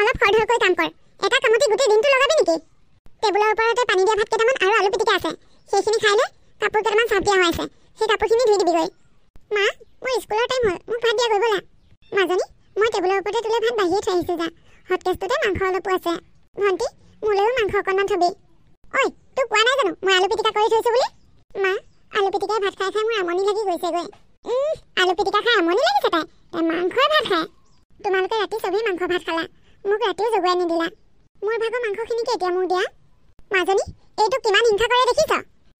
অলপ খৰধৰকৈ কাম কৰ। এটা কামতে গোটেই দিনটো লগাবি নেকি? টেবুলৰ ওপৰতে পানী দিয়া ভাত কেইটামান আৰু আলু পিটিকা আছে, সেইখিনি খাই লৈ কাপোৰ কেইটামান চাফ দিয়া হৈ আছে, সেই কাপোৰখিনি ধুই দিবিগৈ। মা, মোৰ স্কুলৰ টাইম হ'ল, মোক ভাত দিয়া গৈ ব'লা। মাজনী, মই টেবুলৰ ওপৰতে তোলে ভাত বাঢ়িয়ে থৈ আহিছোঁ যা। হটকেছটোতে মাংস অলপো আছে। ভণ্টি, মোলৈও মাংস অকণমান থবি। ঐ, তোক কোৱা নাই জানো মই আলু পিটিকা কৰি থৈছোঁ বুলি? মা, আলু পিটিকাই ভাত খাই খাই মোৰ আমনি লাগি গৈছেগৈ। আলু পিটিকা খাই আমনি লাগিছে তাই মাংসই ভাত খায়। তোমালোকে ৰাতি চবেই মাংস ভাত খালা, মোক ৰাতিও জগুৱাই নিদিলা। মোৰ ভাগৰ মাংসখিনিকে এতিয়া মোক দিয়া। মাজনী, এইটো কিমান হিংসা কৰে দেখিছ?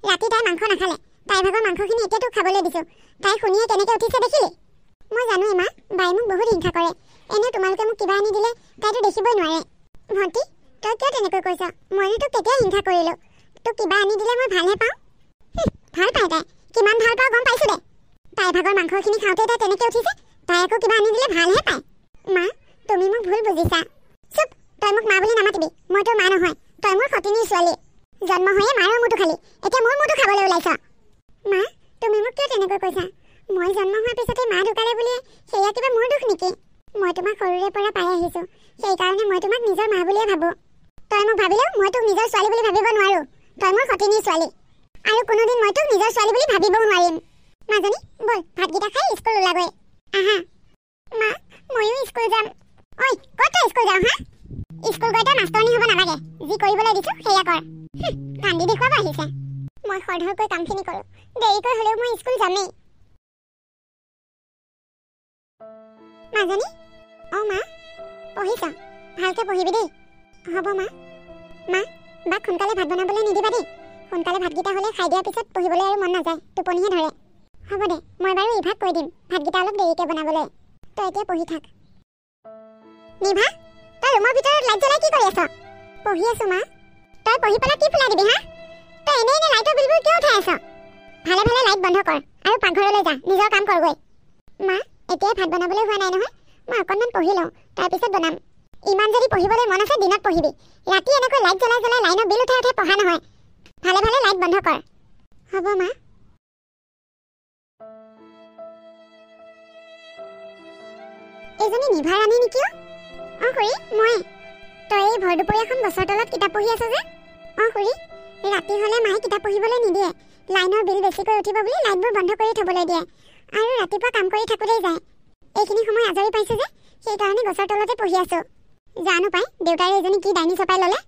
ৰাতি তাই মাংস নাখালে, তাইৰ ভাগৰ মাংসখিনি এতিয়া তোক খাবলৈ দিছোঁ। তাই শুনিয়ে কেনেকৈ উঠিছে দেখিলি? মই জানোৱেই মা, বাই মোক বহুত হিংসা কৰে। এনেও তোমালোকে মোক কিবা আনি দিলে তাইতো দেখিবই নোৱাৰে। ভণ্টি, তই কিয় তেনেকৈ কৈছ? মইনো তোক কেতিয়া হিংসা কৰিলোঁ? তোক কিবা আনি দিলে মই ভালহে পাওঁ। ভাল পায় তাই, কিমান ভাল পাওঁ গম পাইছোঁ দে। তাইৰ ভাগৰ মাংসখিনি খাওঁতে তাই তেনেকৈ উঠিছে, তাই আকৌ কিবা আনি দিলে ভালহে পায়। মা, তুমি মোক ভুল বুজিছা। চুপ, তই মোক মা বুলি নামাতিবি, মই তোৰ মা নহয়, তই মোৰ সতিনীৰ ছোৱালী। জন্ম হৈয়ে মাৰৰ মূৰটো খালি, এতিয়া মোৰ মূৰটো খাবলৈ ওলাইছ। মা, তুমি মোক কিয় তেনেকৈ কৈছা? মই জন্ম হোৱাৰ পিছতে মা ঢুকালে বুলিয়ে সেয়া কিবা মোৰ দুখ নেকি? মই তোমাক সৰুৰে পৰা পাই আহিছোঁ, সেইকাৰণে মই তোমাক নিজৰ মা বুলিয়ে ভাবোঁ। তই মোক ভাবিলেও মই তোক নিজৰ ছোৱালী বুলি ভাবিব নোৱাৰোঁ। তই মোৰ সতিনীৰ ছোৱালী, আৰু কোনোদিন মই তোক নিজৰ ছোৱালী বুলি ভাবিবও নোৱাৰিম। মাজনী, ব'ল ভাতকেইটা খাই স্কুল ওলাগৈ। আহা। মা, ময়ো স্কুল যাম। ঐ, ক'ত তই স্কুল যাওঁ হা? স্কুল গৈ তই মাষ্টৰণী হ'ব নালাগে, যি কৰিবলৈ দিছোঁ সেয়া কৰ। কান্দি দেখুৱাব আহিছে। মই খৰধৰকৈ কামখিনি কৰোঁ, দেৰিকৈ হ'লেও মই স্কুল যামেই। মাজনী, অঁ মা, পঢ়িছ? ভালকৈ পঢ়িবি দেই। হ'ব মা। মা, বাক সোনকালে ভাত বনাবলৈ নিদিবা দেই। সোনকালে ভাতকেইটা হ'লে খাই দিয়াৰ পিছত পঢ়িবলৈ আৰু মন নাযায়, টোপনিহে ধৰে। হ'ব দে, মই বাৰু ইভাক কৈ দিম ভাতকেইটা অলপ দেৰিকৈ বনাবলৈ। তই এতিয়া পঢ়ি থাক। নিভা, তই ৰুমৰ ভিতৰত লাইট জ্বলাই কি কৰি আছ? পঢ়ি আছোঁ মা। তই পঢ়ি পেলাই কি ফুলাই দিবি হা? তই এনেই লাইটৰ বিলবোৰ কিয় উঠাই আছ? ভালে ভালে লাইট বন্ধ কৰ আৰু পাকঘৰলৈ যা, নিজৰ কাম কৰগৈ। মা, এতিয়াই ভাত বনাবলৈ হোৱা নাই নহয়, মই অকণমান পঢ়ি লওঁ, তাৰপিছত বনাম। ইমান যদি পঢ়িবলৈ মন আছে দিনত পঢ়িবি, ৰাতি এনেকৈ লাইট জ্বলাই জ্বলাই লাইনৰ বিল উঠাই উঠাই পঢ়া নহয়। ভালে ভালে লাইট বন্ধ কৰ। হ'ব মা। এইজনী নিভা ৰাণী নেকি? অঁ খুৰী, মই। তই এই ভৰ দুপৰীয়াখন গছৰ তলত কিতাপ পঢ়ি আছ যে? অঁ খুৰী, ৰাতি হ'লে মায়ে কিতাপ পঢ়িবলৈ নিদিয়ে। লাইনৰ বিল বেছিকৈ উঠিব বুলি লাইটবোৰ বন্ধ কৰি থ'বলৈ দিয়ে, আৰু ৰাতিপুৱা কাম কৰি থাকোঁতেই যায়। এইখিনি সময় আজৰি পাইছোঁ যে, সেইকাৰণে গছৰ তলতে পঢ়ি আছোঁ। জানো পাই, দেউতাৰে এজনী কি ডাইনী চপাই ল'লে।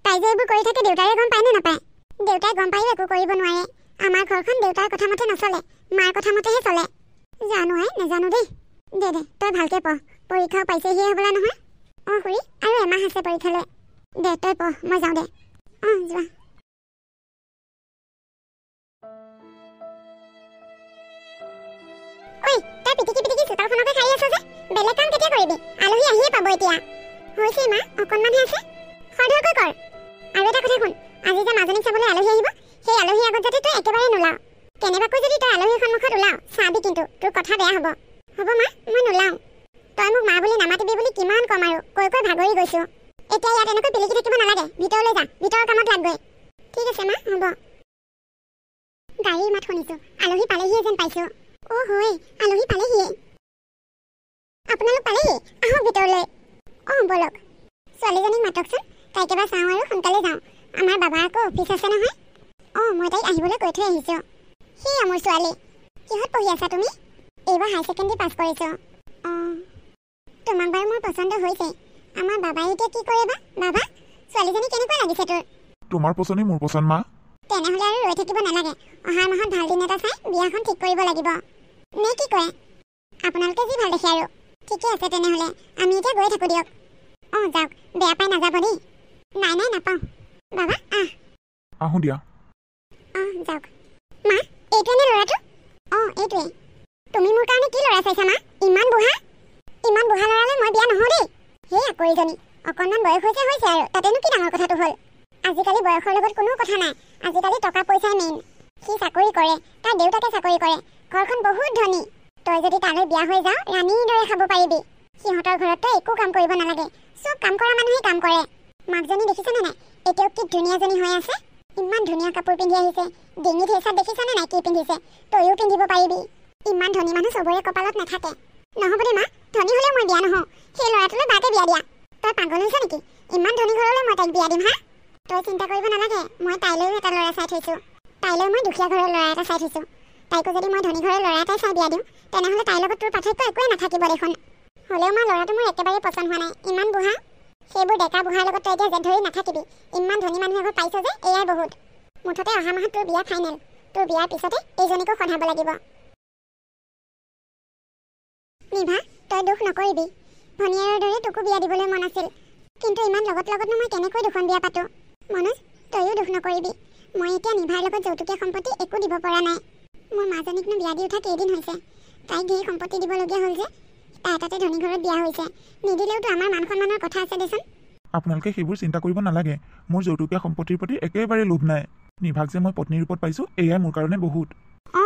তাই যে এইবোৰ কৰি থাকে দেউতাৰে গম পায় নে নাপায়? দেউতাই গম পায়ো একো কৰিব নোৱাৰে। আমাৰ ঘৰখন দেউতাৰ কথা মতে নচলে, মাৰ কথা মতেহে চলে। জানো নেজানো দেই। দে তই ভালকৈ পঢ়, পৰীক্ষাও পাইছেহিয়ে হ'বলা নহয়। অঁ খুৰী, আৰু এমাহ আছে পৰীক্ষালৈ। দে তই পঢ়, মই যাওঁ দে। অঁ যোৱা। ঐ, তই পিটিকি পিটিকি চোতালখনকে খাই আছ যে, বেলেগ কাম কেতিয়া কৰিবি? আলহী আহিয়ে পাব এতিয়া। হৈছে মা, অকণমানহে আছে। খৰধৰকৈ কৰ। আৰু এটা কথা শুন, আজি যে মাজনীক চাবলৈ আলহী আহিব, সেই আলহীৰ আগত যাতে তই একেবাৰে নোলাও। কেনেবাকৈ যদি তই আলহীৰ সন্মুখত ওলাও, চাবি কিন্তু তোৰ কথা বেয়া হ'ব। হ'ব মা, মই নোলাওঁ। তই মোক মা বুলি নামাতিবি বুলি কিমান কম আৰু, কৈ কৈ ভাগৰি গৈছোঁ। এতিয়া ইয়াত এনেকৈ পিলিকি থাকিব নালাগে, ভিতৰলৈ যা, ভিতৰৰ কামত লাগগৈ। ঠিক আছে মা, হ'ব। গাড়ীৰ মাত শুনিছোঁ, আলহী পালেহিয়ে যেন পাইছোঁ। অ' হয়, আলহী পালেহিয়ে। আপোনালোক পালেহি, আহক ভিতৰলৈ। অঁ বলক। ছোৱালীজনীক মাতকচোন, তাইক এবাৰ চাওঁ আৰু সোনকালে যাওঁ। আমাৰ বাবাৰ আকৌ অফিচ আছে নহয়। অঁ, মই তাইক আহিবলৈ কৈ থৈ আহিছোঁ। সেয়া মোৰ ছোৱালী। কিহত পঢ়ি আছা তুমি? এইবাৰ হাই ছেকেণ্ডেৰী পাছ কৰিছোঁ। অঁ, তোমাক বাৰু মোৰ পচন্দ হৈছে। আমাৰ বাবাই এতিয়া কি কৰে বা? বাবা, ছোৱালীজনী কেনেকুৱা লাগিছে তোৰ? তোমাৰ পচন্দই মোৰ পচন্দ মা। তেনেহ'লে আৰু ৰৈ থাকিব নালাগে, অহা মাহত ভাল দিন এটা চাই বিয়াখন ঠিক কৰিব লাগিব। নে কি কয়? আপোনালোকে যি ভাল দেখে আৰু। ঠিকে আছে তেনেহ'লে, আমি এতিয়া গৈ থাকোঁ দিয়ক। অঁ যাওক, বেয়া পাই নাযাব দেই। নাই নাপাওঁ। বাবা আহোঁ দিয়া। অঁ যাওক। মা, এইটোৱেনে ল'ৰাটো? অঁ এইটোৱে। তুমি মোৰ কাৰণে কি ল'ৰা চাইছা মা? ইমান বুঢ়া ল'ৰালৈ মই বিয়া নহওঁ দেই। সেই আকৰিজনী, অকণমান বয়স হৈছে আৰু, তাতেনো কি ডাঙৰ কথাটো হ'ল? আজিকালি বয়সৰ লগত কোনো কথা নাই, আজিকালি টকা পইচাই মেইন। সি চাকৰি কৰে, তাৰ দেউতাকে চাকৰি কৰে, ঘৰখন বহুত ধনী। তই যদি তালৈ বিয়া হৈ যাওঁ, ৰাণীৰ দৰে খাব পাৰিবি। সিহঁতৰ ঘৰত তই একো কাম কৰিব নালাগে, চব কাম কৰা মানুহেই কাম কৰে। মাকজনী দেখিছানে নাই? এতিয়াও কি ধুনীয়াজনী হৈ আছে। ইমান ধুনীয়া কাপোৰ পিন্ধি আহিছে, ডিঙিত হেঁচাত দেখিছানে নাই কি পিন্ধিছে? তইও পিন্ধিব পাৰিবি। ইমান ধনী মানুহ চবৰে কপালত নাথাকে। নহ'ব দে মা, ধনী হ'লেও মই বিয়া নহওঁ। সেই ল'ৰাটোলৈ বাকে বিয়া দিয়া। তই তই পাগল হৈছ নেকি? ইমান ধনী ঘৰলৈ মই তাইক বিয়া দিম হা? তই চিন্তা কৰিব নালাগে, মই তাইলৈও এটা ল'ৰা চাই থৈছোঁ। তাইলৈ মই দুখীয়া ঘৰৰ ল'ৰা এটা চাই থৈছোঁ। তাইকো যদি মই ধনী ঘৰৰ ল'ৰা এটাই চাই বিয়া দিওঁ, তেনেহ'লে তাইৰ লগত তোৰ পাৰ্থক্য একোৱেই নাথাকিব দেখোন। হ'লেও মা ল'ৰাটো মোৰ একেবাৰে পচন্দ হোৱা নাই, ইমান বুঢ়া। সেইবোৰ ডেকা বুঢ়াৰ লগত তই এতিয়া জেদ ধৰি নাথাকিবি। ইমান ধনী মানুহ এঘৰ পাইছ যে এয়াই বহুত। মুঠতে অহা মাহত তোৰ বিয়া ফাইনেল। তোৰ বিয়াৰ পিছতে এইজনীকো সধাব লাগিব। নিভা, তই দুখ নকৰিবি। ভনীয়াৰৰ দৰে তোকো বিয়া দিবলৈ মন আছিল, কিন্তু ইমান লগতনো মই কেনেকৈ দুখন বিয়া পাতোঁ? মনোজ, তইও দুখ নকৰিবি। মই এতিয়া নিভাৰ লগত যৌতুকীয়া সম্পত্তি একো দিব পৰা নাই। মোৰ মাজনীকনো বিয়া দি উঠা কেইদিন হৈছে। তাইক ধেৰ সম্পত্তি দিবলগীয়া হ'ল যে। তাই তাতে ধনী ঘৰত বিয়া হৈছে। নিদিলেওতো আমাৰ মান সন্মানৰ কথা আছে দেচোন। আপোনালোকে সেইবোৰ চিন্তা কৰিব নালাগে। মোৰ যৌতুকীয়া সম্পত্তিৰ প্ৰতি একেবাৰে লোভ নাই। নিভাক যে মই পত্নীৰ ৰূপত পাইছোঁ, এয়াই মোৰ কাৰণে বহুত।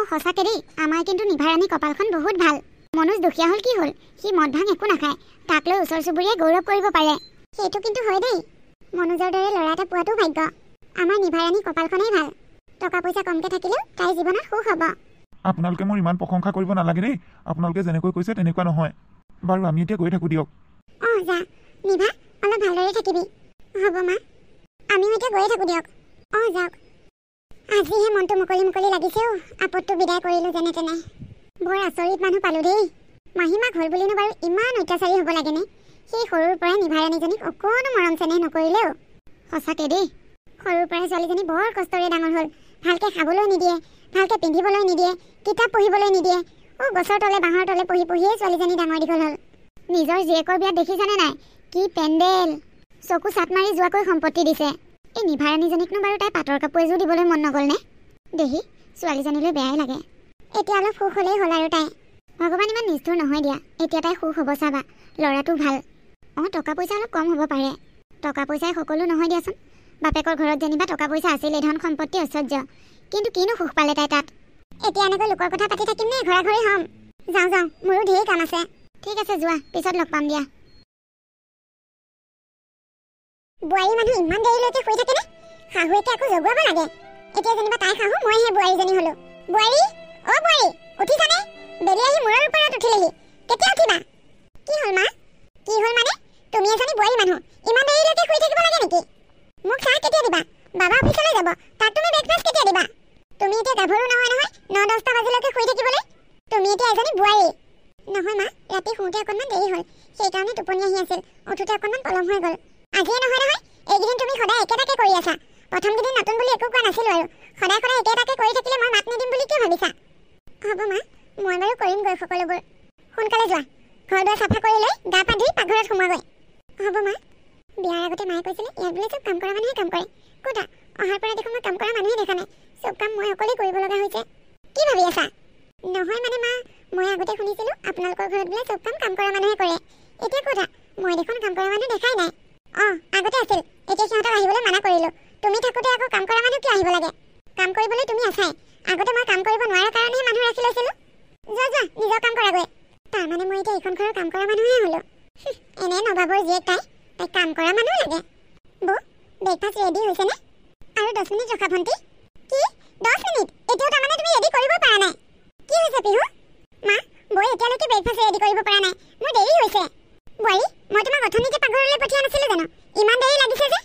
সঁচাকে দেই, আমাৰ কিন্তু নিভাৰাণী কপালখন বহুত ভাল। মনোজ দুখীয়া হ'ল কি হ'ল, সি মদ ভাং একো নাখায়। তাক লৈ ওচৰ চুবুৰীয়াই গৌৰৱ কৰিব পাৰে। সেইটো কিন্তু হয় দেই। মনোজৰ দৰে ল'ৰা এটা পোৱাটো ভাগ্য। আমাৰ নিভাৰাণী কপালখনেই ভাল। টকা পইচা কমকৈ থাকিলেও তাইৰ জীৱনত সুখ হ'ব। আপোনালোকে মোৰ ইমান প্ৰশংসা কৰিব নালাগে দেই। আপোনালোকে যেনেকৈ কৈছে তেনেকুৱা নহয়। বাৰু আমি এতিয়া গৈ থাকোঁ দিয়ক। যা নিভা, অলপ ভালদৰে থাকিবি। হ'ব মা, আমিও এতিয়া গৈয়ে থাকোঁ দিয়ক। যাওক। আজিহে মনটো মুকলি লাগিছেও। আপদটো বিদায় কৰিলোঁ যেনে তেনে। বৰ আচৰিত মানুহ পালোঁ দেই। মাহীমাক হ'ল বুলিনো বাৰু ইমান অত্যাচাৰী হ'ব লাগেনে? সেই সৰুৰ পৰাই নিভাৰাণীজনীক অকণো মৰম চেনেহ নকৰিলেও। সঁচাকৈ দেই, সৰুৰ পৰাই ছোৱালীজনী বৰ কষ্টৰে ডাঙৰ হ'ল। ভালকৈ খাবলৈ নিদিয়ে, ভালকৈ পিন্ধিবলৈ নিদিয়ে, কিতাপ পঢ়িবলৈ নিদিয়ে। গছৰ তলে বাঁহৰ তলে পঢ়িয়ে ছোৱালীজনী ডাঙৰ দীঘল হ'ল। নিজৰ জীয়েকৰ বিয়াত দেখিছানে নাই? কি পেণ্ডেল! চকু চাট মাৰি যোৱাকৈ সম্পত্তি দিছে। এই নিভাৰাণীজনীকনো বাৰু তাই পাটৰ কাপোৰ এযোৰ দিবলৈ মন নগ'লনে? দেহি ছোৱালীজনীলৈ বেয়াই লাগে। এতিয়া অলপ সুখ হ'লেই হ'ল আৰু তাই। ভগৱান ইমান নিষ্ঠুৰ নহয় দিয়া। এতিয়া তাই সুখ হ'ব চাবা। ল'ৰাটো ভাল। টকা পইচা অলপ কম হ'ব পাৰে। টকা পইচাই সকলো নহয় দিয়াচোন। বাপেকৰ ঘৰত যেনিবা টকা পইচা আছিলে, ধন সম্পত্তি ঐশ্বৰ্য, কিন্তু কিনো সুখ পালে তাই তাত? এতিয়া এনেকৈ লোকৰ কথা পাতি থাকিম নে ঘৰা ঘৰি হ'ম? যাওঁ, মোৰো ঢেৰ কাম আছে। ঠিক আছে যোৱা, পিছত লগ পাম দিয়া। বোৱাৰী মানুহ ইমান দেৰিলৈকে শুই থাকেনে? শাহুৱেকে আকৌ জগুৱাব লাগে। এতিয়া যেনিবা তাই শাহু, মইহে বোৱাৰীজনী হ'লো। বোৱাৰী, বোৱাৰী, উঠিছানে? বেলি আহি মূৰৰ ওপৰত উঠিলেহি। কেতিয়া উঠিবা? কি হ'ল মা? কি হ'ল মানে? তুমি এজনী বোৱাৰী মানুহ, ইমান দেৰিলৈকে শুই থাকিব লাগে নেকি? মোক চাহ কেতিয়া দিবা? বাবা অফিচলৈ যাব, তাক তুমি ব্ৰেকফাষ্ট কেতিয়া দিবা? তুমি এতিয়া গাভৰু নহয় 9-10টা বাজিলৈকে শুই থাকিবলৈ। তুমি এতিয়া এজনী বোৱাৰী। নহয় মা, ৰাতি শুওঁতে অকণমান দেৰি হ'ল, সেইকাৰণে টোপনি আহি আছিল। উঠোতে অকণমান পলম হৈ গ'ল। আজিয়ে নহয়, এইকেইদিন তুমি সদায় একেটাকে কৰি আছা। প্ৰথম কেইদিন নতুন বুলি একো কোৱা নাছিলোঁ আৰু। সদায় একেটাকে কৰি থাকিলে মই মাত নিদিম বুলি কিয় ভাবিছা? হ'ব মা, মই বাৰু কৰিমগৈ সকলোবোৰ। সোনকালে যোৱা, ঘৰ দুৱাৰ চাফা কৰি লৈ গা পা ধুই পাকঘৰত সোমোৱাগৈ। হ'ব মা। বিয়াৰ আগতে মায়ে কৈছিলে ইয়াত বোলে চব কাম কৰা মানুহে কাম কৰে। ক'তা অহাৰ পৰা দেখোন মই কাম কৰা মানুহে দেখা নাই। চব কাম মই অকলেই কৰিব লগা হৈছে। কি ভাবি আছা? নহয় মানে মা, মই আগতে শুনিছিলোঁ আপোনালোকৰ ঘৰত বোলে চব কাম কৰা মানুহে কৰে। এতিয়া ক'তা মই দেখোন কাম কৰা মানুহ দেখাই নাই। আগতে আছিল, এতিয়া সিহঁতক আহিবলৈ মানা কৰিলোঁ। তুমি থাকোঁতে আকৌ কাম কৰা মানুহ কিয় আহিব লাগে? কাম কৰিবলৈ তুমি আছাই। আগতে মই কাম কৰিব নোৱাৰাৰ কাৰণেহে মানুহ ৰাখি লৈছিলোঁ। যোৱা, নিজৰ কাম কৰাগৈ। তাৰমানে মই এতিয়া এইখন ঘৰৰ কাম কৰা মানুহে হ'লোঁ। এনে নবাবৰ জীয়েক তাই কাম কৰা মানুহ লাগে। বৌ, ব্ৰেকফাষ্ট ৰেডি হৈছেনে? আৰু 10 মিনিট ৰখা ভণ্টি। কি 10 মিনিট? এতিয়াও তাৰমানে তুমি ৰেডি কৰিব পৰা নাই? কি হৈছে পিহু? মা, বৌ এতিয়ালৈকে ব্ৰেকফাষ্ট ৰেডি কৰিব পৰা নাই। মোৰ দেৰি হৈছে। বোৱাৰী, মই তোমাক অথনিতে পাকঘৰলৈ পঠিওৱা নাছিলোঁ জানো? ইমান দেৰি লাগিছে যে?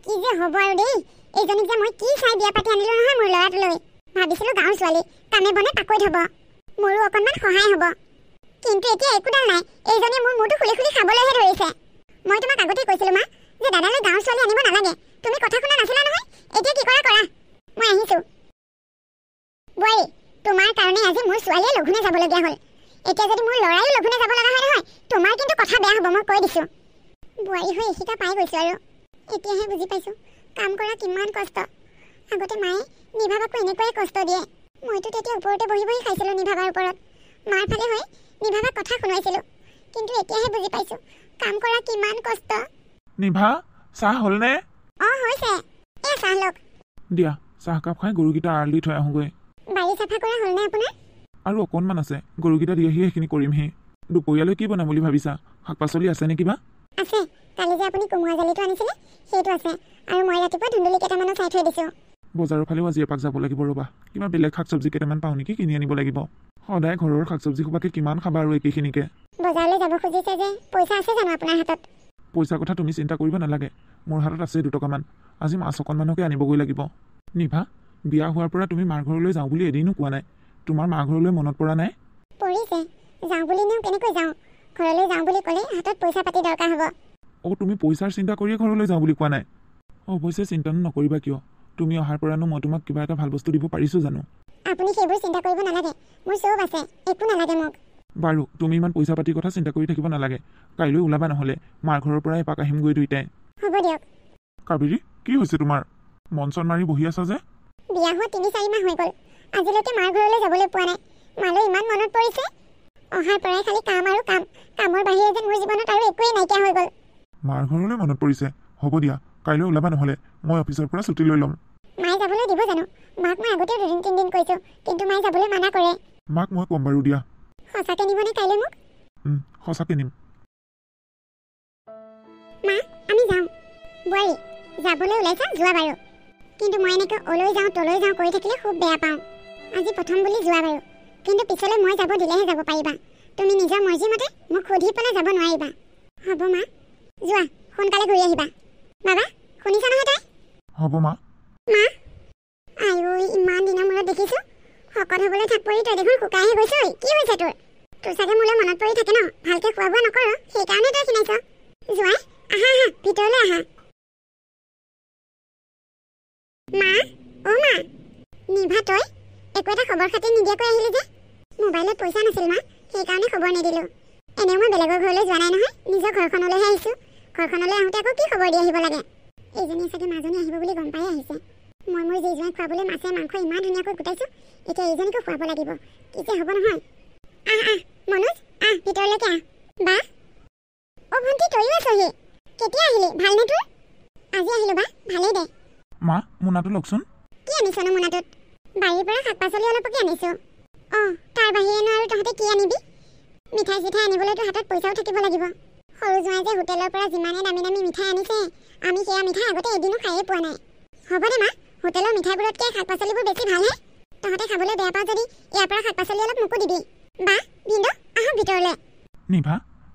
কি যে হ'ব আৰু দেই। এইজনীক যে মই কি চাই বিয়া পাতি আনিলোঁ নহয় মোৰ ল'ৰাটোলৈ। ভাবিছিলোঁ গাঁৱৰ ছোৱালী, কামে বনে পাকৈত হ'ব, মোৰো অকণমান সহায় হ'ব। কিন্তু এতিয়া একোডাল নাই। এইজনীয়ে মোৰ মূৰটো খুলি খাবলৈহে ধৰিছে। মই তোমাক আগতেই কৈছিলোঁ মা, যে দাদালৈ গাঁৱৰ ছোৱালী আনিব নালাগে। তুমি কথা শুনা নাছিলা নহয়। এতিয়া কি কৰা? মই আহিছোঁ। বোৱাৰী, তোমাৰ কাৰণে আজি মোৰ ছোৱালীয়ে লঘোণে যাবলগীয়া হ'ল। এতিয়া যদি মোৰ ল'ৰায়ো লঘোণে যাব লগা হয় নহয়, তোমাৰ কিন্তু কথা বেয়া হ'ব, মই কৈ দিছোঁ। বোৱাৰী হৈ এশিকা পাই গৈছোঁ আৰু। এতিয়াহে বুজি পাইছোঁ কাম কৰা কিমান কষ্ট। আগতে মায়ে নিভাবাকো এনেকুৱাই কষ্ট দিয়ে। মইতো তেতিয়া ওপৰতে বহি খাইছিলোঁ নিভাবাৰ ওপৰত। মাৰ ফালে হৈ নিভাবাক কথা শুনাইছিলোঁ। কিন্তু এতিয়াহে বুজি পাইছোঁ কাম কৰা কিমান কষ্ট। নিভা, চাহ হ'লনে? হৈছে। এয়া চাহ লওক। দিয়া, চাহকাপ খাই গৰুকেইটা আঁড় দি থৈ আহোঁগৈ। বাৰী চাফা কৰা হ'লনে আপোনাৰ? আৰু অকণমান আছে, গৰুকেইটা দি আহি সেইখিনি কৰিমহি। দুপৰীয়ালৈ কি বনাম বুলি ভাবিছা? শাক পাচলি আছে নে কিবা? আছে, কালি যে আপুনি কোমোৰা জালিটো আনিছিলে সেইটো আছে। আৰু মই ৰাতিপুৱা ধুন্দুলি কেইটামানো চাই থৈ দিছোঁ। বজাৰৰ ফালেও আজি এপাক যাব লাগিব ৰ'বা। কিবা বেলেগ শাক চব্জি কেইটামান পাওঁ নেকি, কিনি আনিব লাগিব। সদায় ঘৰৰ শাক চব্জি সোপাকে কিমান খাবা আৰু একেখিনিকে। বজাৰলৈ যাব খুজিছে যে, পইচা আছে জানো আপোনাৰ হাতত? পইচাৰ কথা তুমি চিন্তা কৰিব নালাগে। মোৰ হাতত আছে 2 টকামান। আজি মাছ অকণমানকে আনিবগৈ লাগিব। নিভা, বিয়া হোৱাৰ পৰা তুমি মাৰ ঘৰলৈ যাওঁ বুলি এদিনো কোৱা নাই। তোমাৰ মাৰ ঘৰলৈ মনত পৰা নাই? পৰিছে। যাওঁ বুলি নিও কেনেকৈ যাওঁ? ঘৰলৈ যাওঁ বুলি ক'লে হাতত পইচা পাতি দৰকাৰ হ'ব। তুমি পইচাৰ চিন্তা কৰিয়ে ঘৰলৈ যাওঁ বুলি কোৱা নাই? অৱশ্যে চিন্তা নকৰিবা কিয়? তুমি অহাৰ পৰানো মই তোমাক কিবা এটা ভাল বস্তু দিব পাৰিছোঁ জানো? আপুনি সেইবোৰ চিন্তা কৰিব নালাগে। মোৰ চব আছে, একো নালাগে মোক। বাৰু, তুমি ইমান পইচা পাতিৰ কথা চিন্তা কৰি থাকিব নালাগে। কাইলৈ ওলাবা, নহ'লে মাৰ ঘৰৰ পৰা এপাক আহিমগৈ দুইটাই। হ'ব দিয়ক। কাবেৰী, কি হৈছে তোমাৰ? মন চন মাৰি বহি আছা যে? বিয়া হোৱা 3-4 মাহ হৈ গ'ল। আজিলৈকে মাৰ ঘৰলৈ যাবলৈ পোৱা নাই। মালৈ ইমান মনত পৰিছে। অহাৰ পৰাই খালি কাম আৰু কাম। কামৰ বাহিৰে যেন মোৰ জীৱনত আৰু একোৱেই নাইকিয়া হৈ গ'ল। মাৰ ঘৰলৈ মনত পৰিছে? হ'ব দিয়া, কাইলৈ ওলাবা, নহ'লে মই অফিচৰ পৰা ছুটি লৈ ল'ম। মায়ে যাবলৈ দিব জানো? মাক মই আগতেও 2-3 দিন কৈছোঁ, কিন্তু মায়ে যাবলৈ মানা কৰে। মাক মই ক'ম বাৰু দিয়া। সঁচাকৈ নিবনে কাইলৈ মোক? সঁচাকৈ নিম। মা, আমি যাওঁ। বোৱাৰী, যাবলৈ ওলাইছা যোৱা বাৰু। কিন্তু মই এনেকৈ অলৈ যাওঁ তলৈ যাওঁ কৰি থাকিলে খুব বেয়া পাওঁ। আজি প্ৰথম বুলি যোৱা বাৰু, কিন্তু পিছলৈ মই যাব দিলেহে যাব পাৰিবা। তুমি নিজৰ মৰ্জিমতে মোক সুধি পেলাই যাব নোৱাৰিবা। হ'ব মা, যোৱা, সোনকালে ঘূৰি আহিবা। বাবা, শুনিছা নহয় তাই? হ'ব মা। মা, আইও ইমান দিনৰ মূৰত দেখিছোঁ। শকত হ'বলৈ থাক পৰি তই দেখোন শুকাইহে গৈছ। কি হৈছে তোৰ? তোৰ চাগে মোলৈ মনত পৰি থাকে ন? ভালকৈ খোৱা বোৱা নকৰ, সেইকাৰণে তই খিনাইছ। যোৱাই, আহা আহা, ভিতৰলৈ আহা। মা, অ' মা। নিভা, তই একো এটা খবৰ খাতি নিদিয়াকৈ আহিলি যে? মোবাইলত পইচা নাছিল মা, সেইকাৰণে খবৰ নিদিলোঁ। এনেও মই বেলেগৰ ঘৰলৈ যোৱা নাই নহয়, নিজৰ ঘৰখনলৈহে আহিছোঁ। ঘৰখনলৈ আহোঁতে আকৌ কি খবৰ দি আহিব লাগে? এইজনীয়ে চাগে মাজনী আহিব বুলি গম পাই আহিছে। মই মোৰ জীজনীক খুৱাবলৈ মাছে মাংস ইমান ধুনীয়াকৈ গোটাইছোঁ, এতিয়া এইজনীকো খুৱাব লাগিব। কি যে হ'ব নহয়। আহ মনোজ, ভিতৰলৈকে আহ। বা, অ' ভণ্টি, তয়ো আছহি? কেতিয়া আহিলি? ভালনে তোৰ? আজি আহিলোঁ বা, ভালেই দে। মা, মোনাটো লওকচোন। কি আনিছনো মোনাটোত? বাৰীৰ পৰা শাক পাচলি অলপকে আনিছোঁ। তাৰ বাহিৰেনো আৰু তহঁতে কি আনিবি? মিঠাই চিঠাই আনিবলৈতো হাতত পইচাও থাকিব লাগিব। সৰু জোঁৱাই যে হোটেলৰ পৰা যিমানে দামী দামী মিঠাই আনিছে, আমি সেয়া মিঠাই আগতে এদিনো খায়েই পোৱা নাই। হ'ব দে মা, হোটেলৰ মিঠাইবোৰতকৈ শাক পাচলিবোৰ বেছি ভালহে। তহঁতে খাবলৈ বেয়া পাওঁ যদি ইয়াৰ পৰা শাক পাচলি অলপ মোকো দিবি। বা, ভিনদেউ, আহক ভিতৰলৈ। নিভা,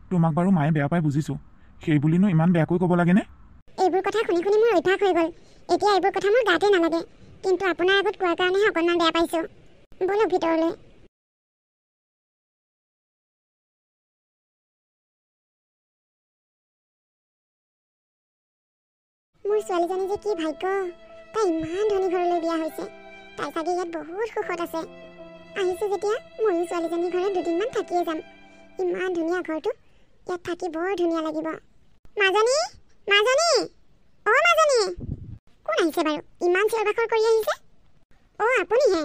তোমাক বাৰু মায়ে বেয়া পাই বুজিছোঁ। সেই বুলিনো ইমান বেয়াকৈ ক'ব লাগেনে? এইবোৰ কথা শুনি শুনি মোৰ অভ্যাস হৈ গ'ল। এতিয়া এইবোৰ কথা মোৰ গাতে নালাগে, কিন্তু আপোনাৰ আগত কোৱাৰ কাৰণেহে অকণমান বেয়া পাইছোঁ। বলক ভিতৰলৈ। মোৰ ছোৱালীজনী যে কি ভাগ্য, তাই ইমান ধনী ঘৰলৈ বিয়া হৈছে। তাই চাগে ইয়াত বহুত সুখত আছে। আহিছোঁ যেতিয়া ময়ো ছোৱালীজনীৰ ঘৰত 2 দিনমান থাকিয়ে যাম। ইমান ধুনীয়া ঘৰটো, ইয়াত থাকি বৰ ধুনীয়া লাগিব। মাজনী, মাজনী, অ' মাজনী। কোন আহিছে বাৰু? ইমান চিঞৰ বাখৰ কৰি আহিছে। আপুনিহে?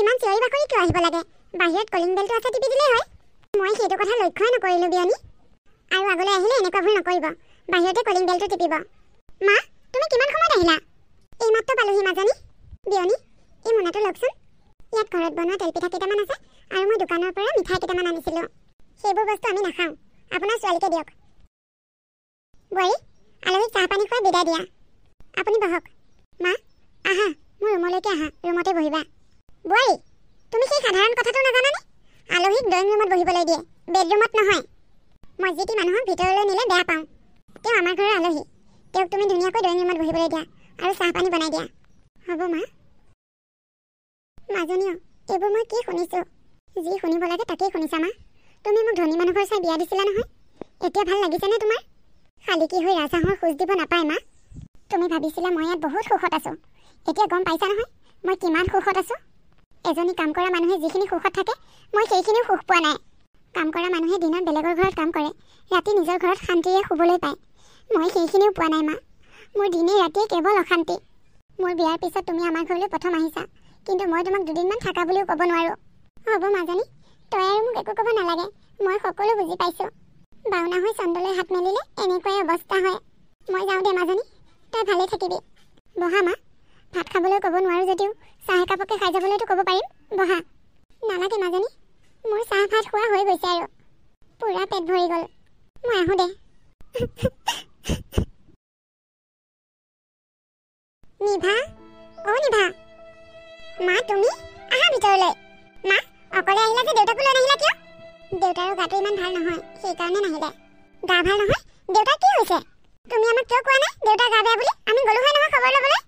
ইমান চিঞৰি বাখৰি কিয় আহিব লাগে? বাহিৰত কলিং বেলটো আছে, টিপি দিলেই হয়। মই সেইটো কথা লক্ষ্যই নকৰিলোঁ বিয়নী। আৰু আগলৈ আহিলে এনেকুৱা ভুল নকৰিব, বাহিৰতে কলিং বেলটো টিপিব। মা, তুমি কিমান সময়ত আহিলা? এইমাত্ৰ পালোহি মাজনী। বিয়নী, এই মোনাটো লওকচোন। ইয়াত ঘৰত বনোৱা তেলপিঠা কেইটামান আছে, আৰু মই দোকানৰ পৰা মিঠাই কেইটামান আনিছিলোঁ। সেইবোৰ বস্তু আমি নাখাওঁ, আপোনাৰ ছোৱালীকে দিয়ক। বোৱাৰী, আলহীক চাহ পানী খুৱাই বিদায় দিয়া। আপুনি বহক। মা, আহা, মোৰ ৰুমলৈকে আহা, ৰুমতে বহিবা। বোৱাৰী, তুমি সেই সাধাৰণ কথাটো নাজানানে? আলহীক ড্ৰয়িং ৰুমত বহিবলৈ দিয়ে, বেডৰুমত নহয়। মই যি টি মানুহক ভিতৰলৈ নিলে বেয়া পাওঁ। তেওঁ আমাৰ ঘৰৰ আলহী, তেওঁক তুমি ধুনীয়াকৈ ড্ৰয়িং ৰুমত বহিবলৈ দিয়া আৰু চাহ পানী বনাই দিয়া। হ'ব মা। মাজনীও, এইবোৰ মই কি শুনিছোঁ? যি শুনিব লাগে তাকেই শুনিছা মা। তুমি মোক ধনী মানুহৰ চাই বিয়া দিছিলা নহয়, এতিয়া ভাল লাগিছেনে তোমাৰ? শালিকী হৈ ৰাজহাঁহৰ খোজ দিব নাপায় মা। তুমি ভাবিছিলা মই ইয়াত বহুত সুখত আছোঁ, এতিয়া গম পাইছা নহয় মই কিমান সুখত আছোঁ। এজনী কাম কৰা মানুহে যিখিনি সুখত থাকে, মই সেইখিনিও সুখ পোৱা নাই। কাম কৰা মানুহে দিনত বেলেগৰ ঘৰত কাম কৰে, ৰাতি নিজৰ ঘৰত শান্তিৰে শুবলৈ পায়। মই সেইখিনিও পোৱা নাই মা। মোৰ দিনে ৰাতিয়ে কেৱল অশান্তি। মোৰ বিয়াৰ পিছত তুমি আমাৰ ঘৰলৈ প্ৰথম আহিছা, কিন্তু মই তোমাক 2 দিনমান থাকা বুলিও ক'ব নোৱাৰোঁ। হ'ব মাজনী, তই আৰু মোক একো ক'ব নালাগে, মই সকলো বুজি পাইছোঁ। বাওনা হৈ চন্দ্ৰলৈ হাত মেলিলে এনেকুৱাই অৱস্থা হয়। মই যাওঁ দে মাজনী, তই ভালে থাকিবি। বহা মা, ভাত খাবলৈ ক'ব নোৱাৰোঁ যদিও চাহ একাপকে খাই যাবলৈতো ক'ব পাৰিম। বহা। নালাগে মাজনী, মোৰ চাহ ভাত খোৱা হৈ গৈছে আৰু পুৰা পেট ভৰি গ'ল। মই আহোঁ দে। নিভা, অ' নিভা। মা, তুমি আহা ভিতৰলৈ। মা, অকলে আহিলা যে দেউতাকো লৈ নাহিলা কিয়? দেউতাৰো গাটো ইমান ভাল নহয়, সেইকাৰণে নাহিলে। গা ভাল নহয়? দেউতা কি হৈছে? তুমি আমাক কিয় কোৱা নাই দেউতা গা বেয়া বুলি? আমি গলো হয় নহয় খবৰ ল'বলৈ।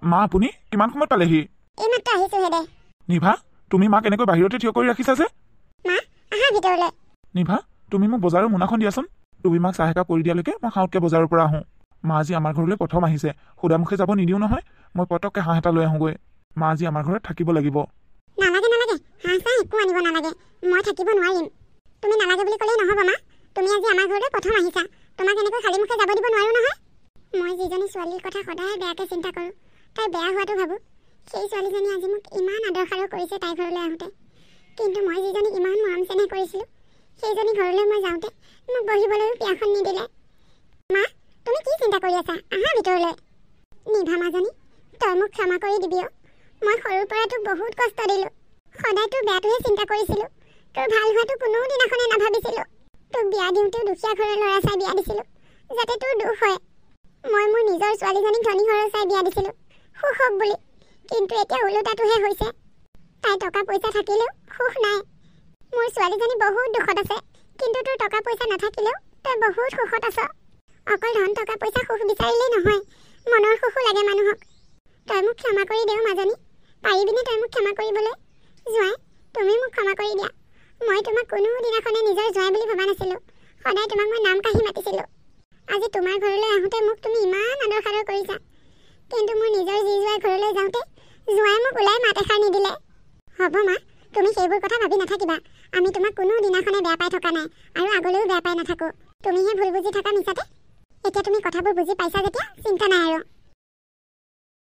মা আপুনি কিমান সময়ত পালেহি? এইমাত্ৰ আহিছোহে দে। নিভা তুমি মাক এনেকৈ বাহিৰতে থিয় কৰি ৰাখিছা যে? মা আহা ভিতৰলৈ। নিভা তুমি মোক বজাৰৰ মোনাখন দিয়াচোন। তুমি মাক চাহ একাপ কৰি দিয়ালৈকে মই খাওঁতকৈ বজাৰৰ পৰা আহোঁ। মা আজি আমাৰ ঘৰলৈ প্ৰথম আহিছে, সুদামুখে যাব নিদিওঁ নহয়। মই পটককৈ হাঁহ এটা লৈ আহোঁগৈ। মা আজি আমাৰ ঘৰত থাকিব লাগিব। নালাগে নালাগে, হাঁহ চাহ একো আনিব নালাগে, মই থাকিব নোৱাৰিম। তুমি নালাগে বুলি ক'লেই নহ'ব মা। তুমি আজি আমাৰ ঘৰলৈ প্ৰথম আহিছা, তোমাক এনেকৈ খালী মুখে যাব দিব নোৱাৰো নহয়। মই যিজনী ছোৱালীৰ কথা সদায় বেয়াকৈ চিন্তা কৰোঁ, তাই বেয়া হোৱাটো ভাবোঁ। সেই ছোৱালীজনী আজি মোক ইমান আদৰ সাদৰ কৰিছে তাইৰ ঘৰলৈ আহোঁতে। কিন্তু মই যিজনী ইমান মৰম চেনেহ কৰিছিলোঁ, সেইজনী ঘৰলৈ মই যাওঁতে মোক বহিবলৈও পিয়াখন নিদিলে। মা তুমি কি চিন্তা কৰি আছা? আহা ভিতৰলৈ। নিভা মাজনী তই মোক ক্ষমা কৰি দিবি। মই সৰুৰ পৰা তোক বহুত কষ্ট দিলোঁ, সদায় তোৰ বেয়াটোহে চিন্তা কৰিছিলোঁ। তোৰ ভাল হোৱাটো কোনো দিনাখনে নাভাবিছিলোঁ। তোক বিয়া দিওঁতেও দুখীয়া ঘৰৰ ল'ৰা চাই বিয়া দিছিলোঁ, যাতে তোৰ দুখ হয়। মই মোৰ নিজৰ ছোৱালীজনীক ধনী ঘৰৰ চাই বিয়া দিছিলোঁ, সুখ হওক বুলি। কিন্তু এতিয়া ওলোটাটোহে হৈছে। তাই টকা পইচা থাকিলেও সুখ নাই। মোৰ ছোৱালীজনী বহুত দুখত আছে, কিন্তু তোৰ টকা পইচা নাথাকিলেও তই বহুত সুখত আছ। অকল ধন টকা পইচা সুখ বিচাৰিলেই নহয়, মনৰ সুখো লাগে মানুহক। তই মোক ক্ষমা কৰি দেও মাজনী, পাৰিবিনে তই মোক ক্ষমা কৰিবলৈ? জোঁৱাই তুমি মোক ক্ষমা কৰি দিয়া। মই তোমাক কোনো দিনাখনে নিজৰ জোঁৱাই বুলি ভবা নাছিলোঁ, সদায় তোমাক মই নাম কাঢ়ি মাতিছিলোঁ। আজি তোমাৰ ঘৰলৈ আহোঁতে মোক তুমি ইমান আদৰ সাদৰ কৰিছা, কিন্তু মোৰ নিজৰ যি জোঁৱাই ঘৰলৈ যাওঁতে জোঁৱাই মোক ওলাই মাত এষাৰ নিদিলে। হ'ব মা, তুমি সেইবোৰ কথা ভাবি নাথাকিবা। আমি তোমাক কোনো দিনাখনে বেয়া পাই থকা নাই আৰু আগলৈও বেয়া পাই নাথাকোঁ। তুমিহে ভুল বুজি থকা মিছাতে। এতিয়া তুমি কথাবোৰ বুজি পাইছা যেতিয়া চিন্তা নাই আৰু।